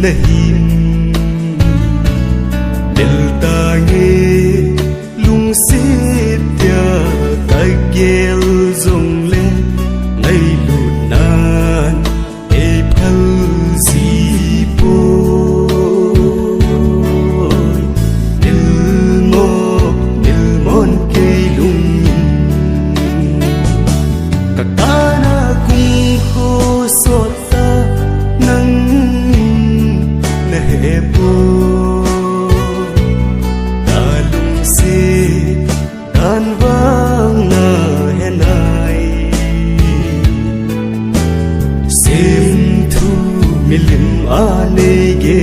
nahim del ta nghe lung xít tia ta gel zong le ngay lụt nan e phal si po del mon ke lung kakana kung ho sota nang na hepo dalung si dan vang na henai sim thu milim ane ge